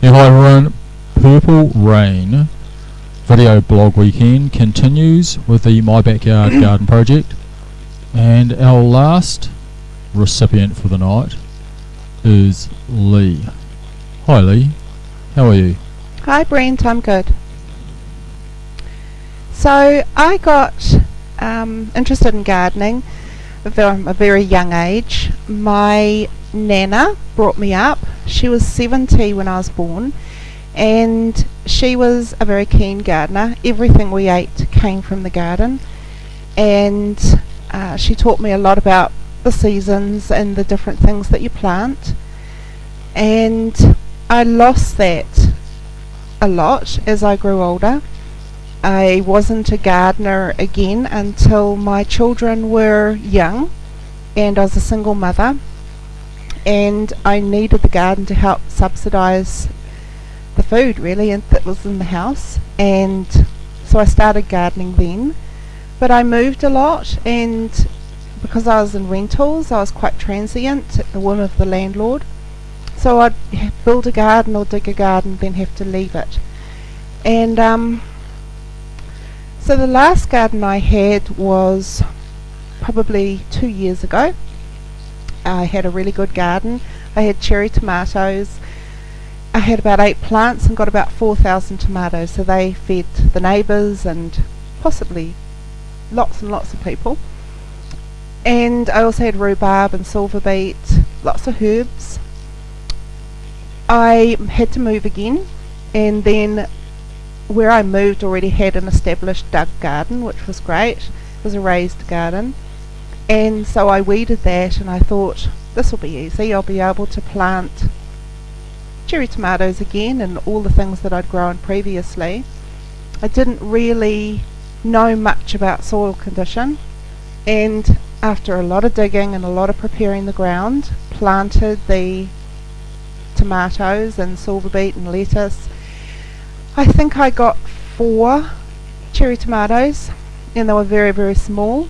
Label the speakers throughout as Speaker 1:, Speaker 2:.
Speaker 1: Yeah, hi everyone. Purple Rain video blog weekend continues with the My Backyard Garden project, and our last recipient for the night is Lee. Hi Lee, how are you?
Speaker 2: Hi Brent, I'm good. So I got interested in gardening from a very young age. My nana brought me up. She was 70 when I was born, and she was a very keen gardener. Everything we ate came from the garden, and she taught me a lot about the seasons and the different things that you plant. And I lost that a lot as I grew older. I wasn't a gardener again until my children were young, and I was a single mother, and I needed the garden to help subsidise the food really and that was in the house, and so I started gardening then. But I moved a lot, and because I was in rentals I was quite transient at the whim of the landlord, so I'd build a garden or dig a garden then have to leave it. And so the last garden I had was probably 2 years ago. I had a really good garden. I had cherry tomatoes. I had about 8 plants and got about 4,000 tomatoes, so they fed the neighbours and possibly lots and lots of people. And I also had rhubarb and silver beet, lots of herbs. I had to move again, and then where I moved already had an established dug garden, which was great. It was a raised garden, and so I weeded that, and I thought this will be easy. I'll be able to plant cherry tomatoes again and all the things that I'd grown previously. I didn't really know much about soil condition, and after a lot of digging and a lot of preparing the ground, planted the tomatoes and silver beet and lettuce. I think I got 4 cherry tomatoes, and they were very, very small,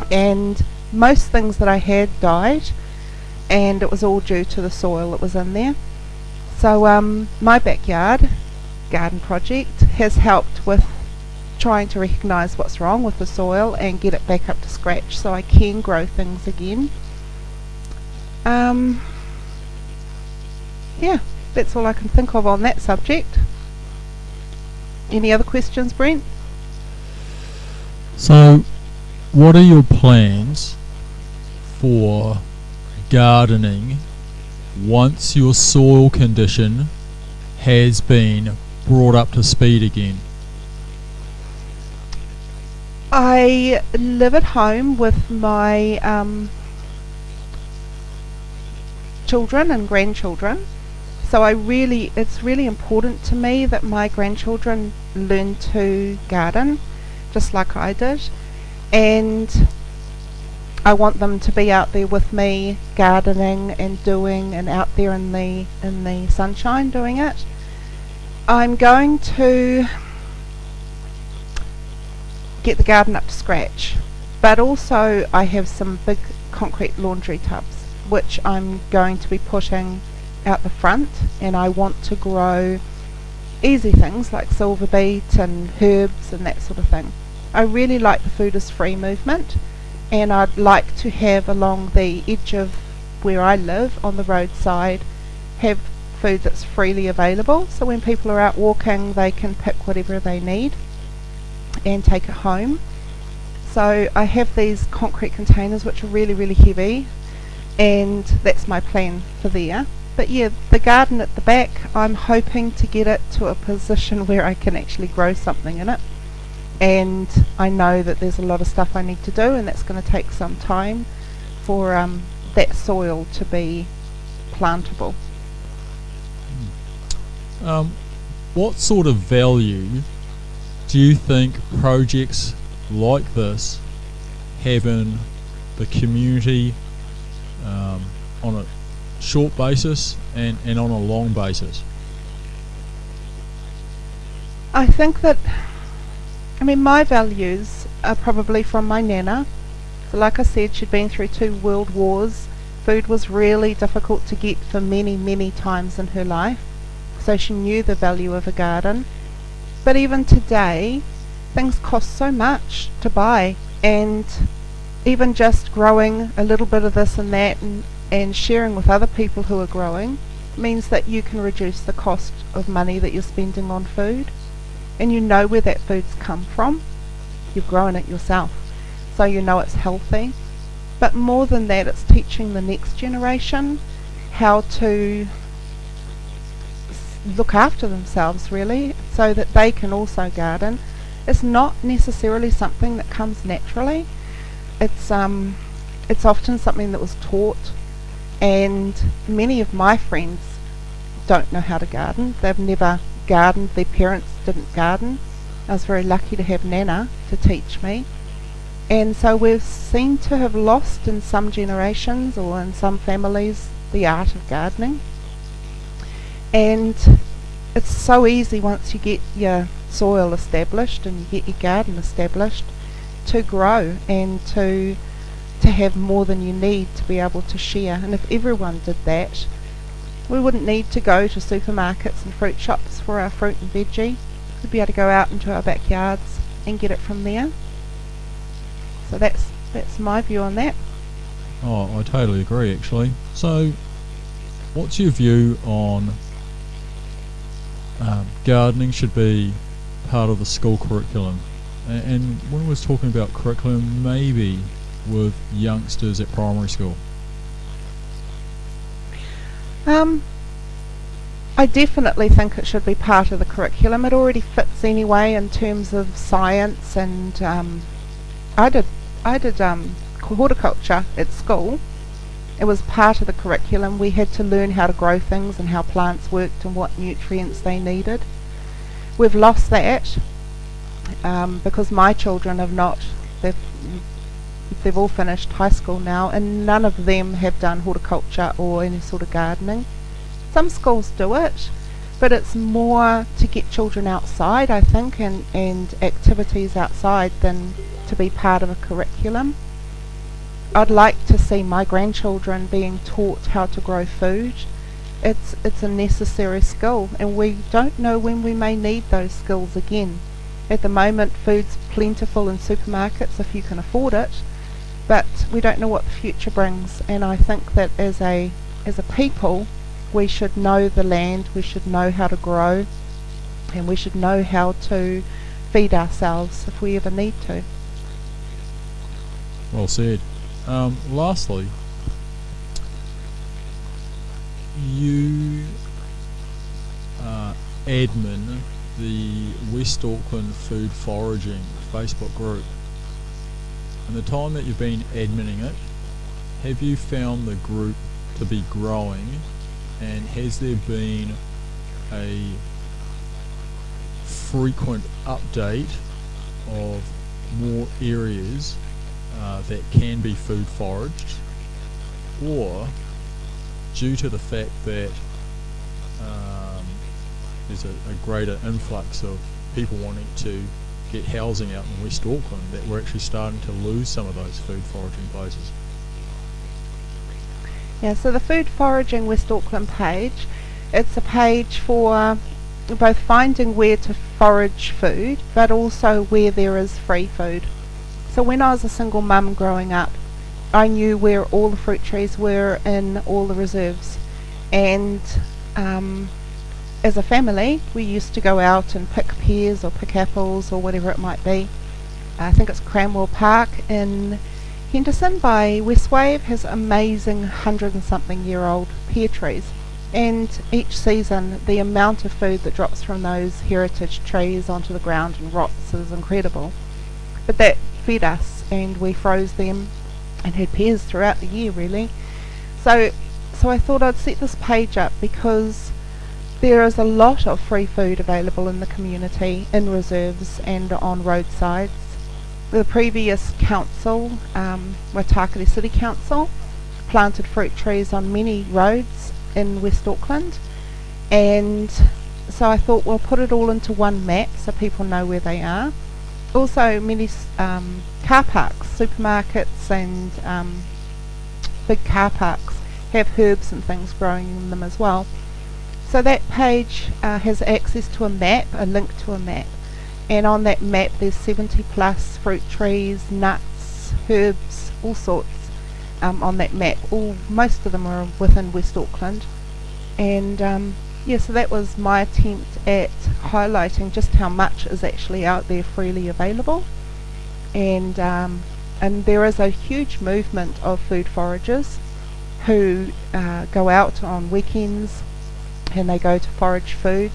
Speaker 2: and most things that I had died, and it was all due to the soil that was in there. So my backyard garden project has helped with trying to recognise what's wrong with the soil and get it back up to scratch so I can grow things again. Yeah, that's all I can think of on that subject. Any other questions, Brent?
Speaker 1: So, what are your plans for gardening once your soil condition has been brought up to speed again?
Speaker 2: I live at home with my children and grandchildren, so it's really important to me that my grandchildren learn to garden just like I did, and I want them to be out there with me gardening and doing, and out there in the sunshine doing it. I'm going to get the garden up to scratch, but also I have some big concrete laundry tubs which I'm going to be putting out the front, and I want to grow easy things like silver beet and herbs and that sort of thing. I really like the food is free movement, and I'd like to have along the edge of where I live on the roadside have food that's freely available, so when people are out walking they can pick whatever they need and take it home. So I have these concrete containers which are really, really heavy, and that's my plan for there. But yeah, the garden at the back, I'm hoping to get it to a position where I can actually grow something in it, and I know that there's a lot of stuff I need to do, and that's going to take some time for that soil to be plantable.
Speaker 1: What sort of value do you think projects like this have in the community on a short basis and on a long basis?
Speaker 2: I think that, my values are probably from my nana. So like I said, she'd been through 2 world wars. Food was really difficult to get for many, many times in her life. so she knew the value of a garden. But even today, things cost so much to buy, and even just growing a little bit of this and that and sharing with other people who are growing means that you can reduce the cost of money that you're spending on food, and you know where that food's come from. You've grown it yourself, so you know it's healthy. But more than that, it's teaching the next generation how to look after themselves, really, so that they can also garden. It's not necessarily something that comes naturally. It's often something that was taught, and many of my friends don't know how to garden. They've never gardened. Their parents didn't garden. I was very lucky to have Nana to teach me. And so we've seem to have lost in some generations or in some families the art of gardening. And it's so easy once you get your soil established and you get your garden established to grow and to have more than you need to be able to share. And if everyone did that, we wouldn't need to go to supermarkets and fruit shops for our fruit and veggie. We'd be able to go out into our backyards and get it from there. So that's my view on that.
Speaker 1: Oh, I totally agree, actually. So, what's your view on gardening should be part of the school curriculum? And when we was talking about curriculum, maybe with youngsters at primary school.
Speaker 2: I definitely think it should be part of the curriculum. It already fits anyway in terms of science, and I did horticulture at school. It was part of the curriculum. We had to learn how to grow things and how plants worked and what nutrients they needed. We've lost that because my children have not. They've all finished high school now, and none of them have done horticulture or any sort of gardening. Some schools do it, but it's more to get children outside, I think, and activities outside than to be part of a curriculum. I'd like to see my grandchildren being taught how to grow food. It's a necessary skill, and we don't know when we may need those skills again. At the moment, food's plentiful in supermarkets if you can afford it, but we don't know what the future brings. And I think that as a people, we should know the land, we should know how to grow, and we should know how to feed ourselves if we ever need to.
Speaker 1: Well said. Lastly, you admin the West Auckland Food Foraging Facebook group. In the time that you've been adminning it, have you found the group to be growing, and has there been a frequent update of more areas that can be food foraged, or due to the fact that there's a greater influx of people wanting to get housing out in West Auckland, that we're actually starting to lose some of those food foraging places?
Speaker 2: Yeah, so the Food Foraging West Auckland page, it's a page for both finding where to forage food, but also where there is free food. So when I was a single mum growing up, I knew where all the fruit trees were in all the reserves, and as a family we used to go out and pick pears or pick apples or whatever it might be. I think it's Cranwell Park in Henderson by Westwave has amazing 100 and something year old pear trees, and each season the amount of food that drops from those heritage trees onto the ground and rots is incredible. But that fed us, and we froze them and had pears throughout the year, really. So I thought I'd set this page up because there is a lot of free food available in the community, in reserves and on roadsides. The previous council, Waitakere City Council, planted fruit trees on many roads in West Auckland, and so I thought we'll put it all into one map so people know where they are. Also many car parks, supermarkets and big car parks have herbs and things growing in them as well. So that page has access to a map, a link to a map, and on that map there's 70 plus fruit trees, nuts, herbs, all sorts on that map. Most of them are within West Auckland, and so that was my attempt at highlighting just how much is actually out there freely available, and there is a huge movement of food foragers who go out on weekends and they go to forage food.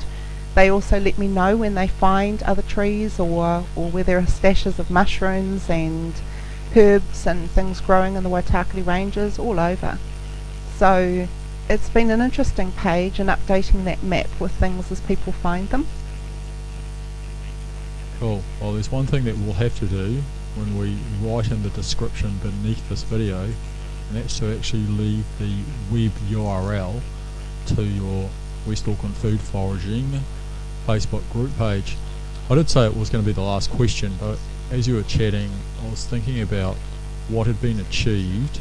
Speaker 2: They also let me know when they find other trees or where there are stashes of mushrooms and herbs and things growing in the Waitakere Ranges all over. So it's been an interesting page and updating that map with things as people find them.
Speaker 1: Cool. Well, there's one thing that we'll have to do when we write in the description beneath this video, and that's to actually leave the web URL to your West Auckland Food Foraging Facebook group page. I did say it was going to be the last question, but as you were chatting, I was thinking about what had been achieved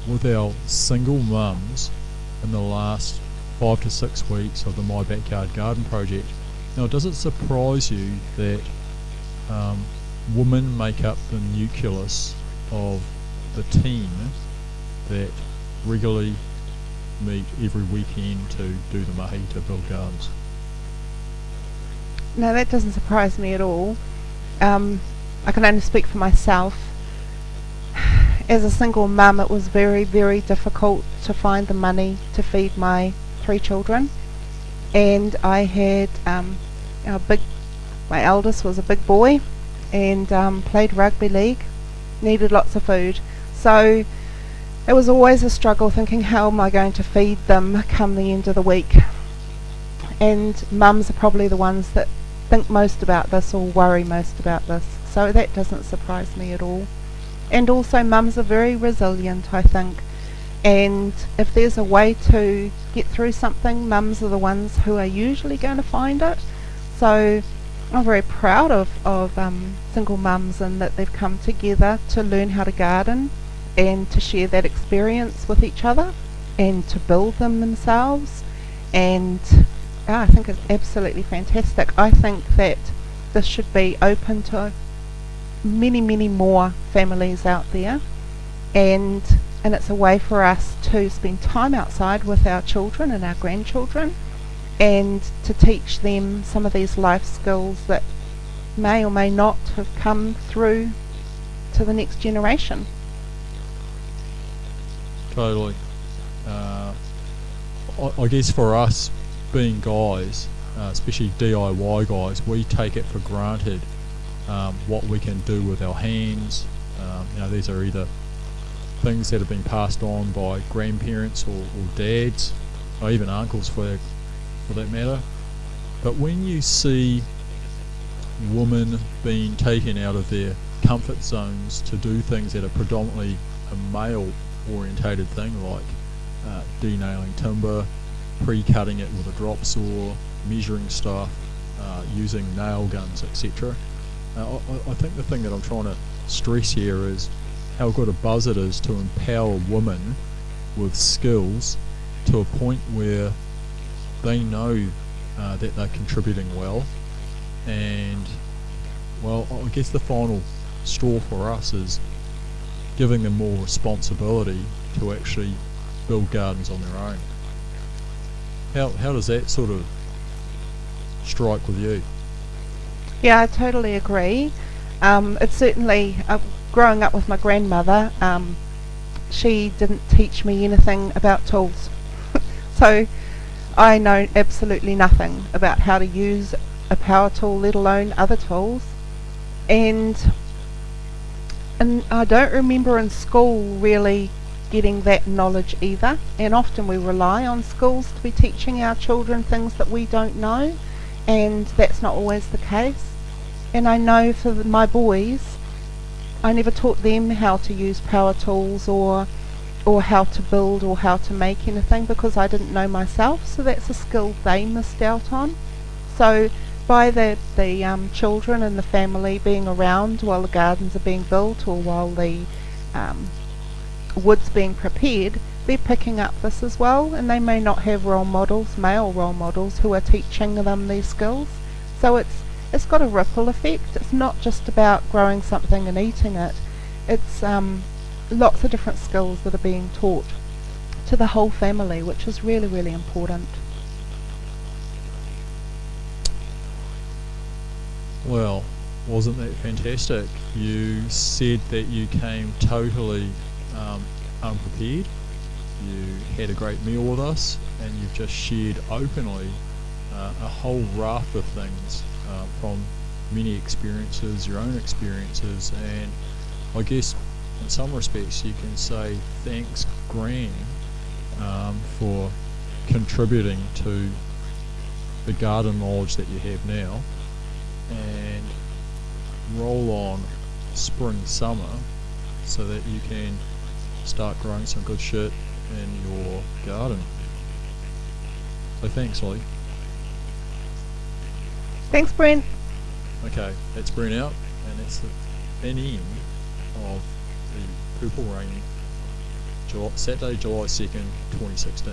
Speaker 1: with our single mums in the last 5 to 6 weeks of the My Backyard Garden project. Now, does it surprise you that women make up the nucleus of the team that regularly meet every weekend to do the mahi, to build gardens?
Speaker 2: No, that doesn't surprise me at all. I can only speak for myself. As a single mum, it was very, very difficult to find the money to feed my 3 children, and I had my eldest was a big boy and played rugby league, needed lots of food, so it was always a struggle thinking, how am I going to feed them come the end of the week? And mums are probably the ones that think most about this or worry most about this, so that doesn't surprise me at all. And also mums are very resilient, I think, and if there's a way to get through something, mums are the ones who are usually going to find it. So I'm very proud of single mums, and that they've come together to learn how to garden and to share that experience with each other and to build them themselves. And I think it's absolutely fantastic. I think that this should be open to many, many more families out there, and it's a way for us to spend time outside with our children and our grandchildren, and to teach them some of these life skills that may or may not have come through to the next generation.
Speaker 1: Totally. I guess for us, being guys, especially DIY guys, we take it for granted what we can do with our hands. These are either things that have been passed on by grandparents or dads, or even uncles for that matter. But when you see women being taken out of their comfort zones to do things that are predominantly a male orientated thing, like denailing timber, pre-cutting it with a drop saw, measuring stuff, using nail guns, etc. I think the thing that I'm trying to stress here is how good a buzz it is to empower women with skills to a point where they know that they're contributing well. And well, I guess the final straw for us is giving them more responsibility to actually build gardens on their own. How does that sort of strike with you?
Speaker 2: Yeah, I totally agree. It's certainly, growing up with my grandmother, she didn't teach me anything about tools. So I know absolutely nothing about how to use a power tool, let alone other tools. And I don't remember in school really getting that knowledge either, and often we rely on schools to be teaching our children things that we don't know, and that's not always the case. And I know for my boys, I never taught them how to use power tools or how to build or how to make anything, because I didn't know myself, so that's a skill they missed out on. So by the children and the family being around while the gardens are being built or while the wood's being prepared, they're picking up this as well, and they may not have role models, male role models, who are teaching them these skills. So it's got a ripple effect. It's not just about growing something and eating it. It's lots of different skills that are being taught to the whole family, which is really, really important.
Speaker 1: Well, wasn't that fantastic? You said that you came totally unprepared. You had a great meal with us, and you've just shared openly a whole raft of things from many experiences, your own experiences, and I guess in some respects you can say thanks, Gran, for contributing to the garden knowledge that you have now, and roll on spring, summer, so that you can start growing some good shit in your garden. So thanks, Ollie.
Speaker 2: Thanks, Brent.
Speaker 1: Okay, that's Brent out, and that's an end of the Purple Rain Saturday, July 2nd, 2016.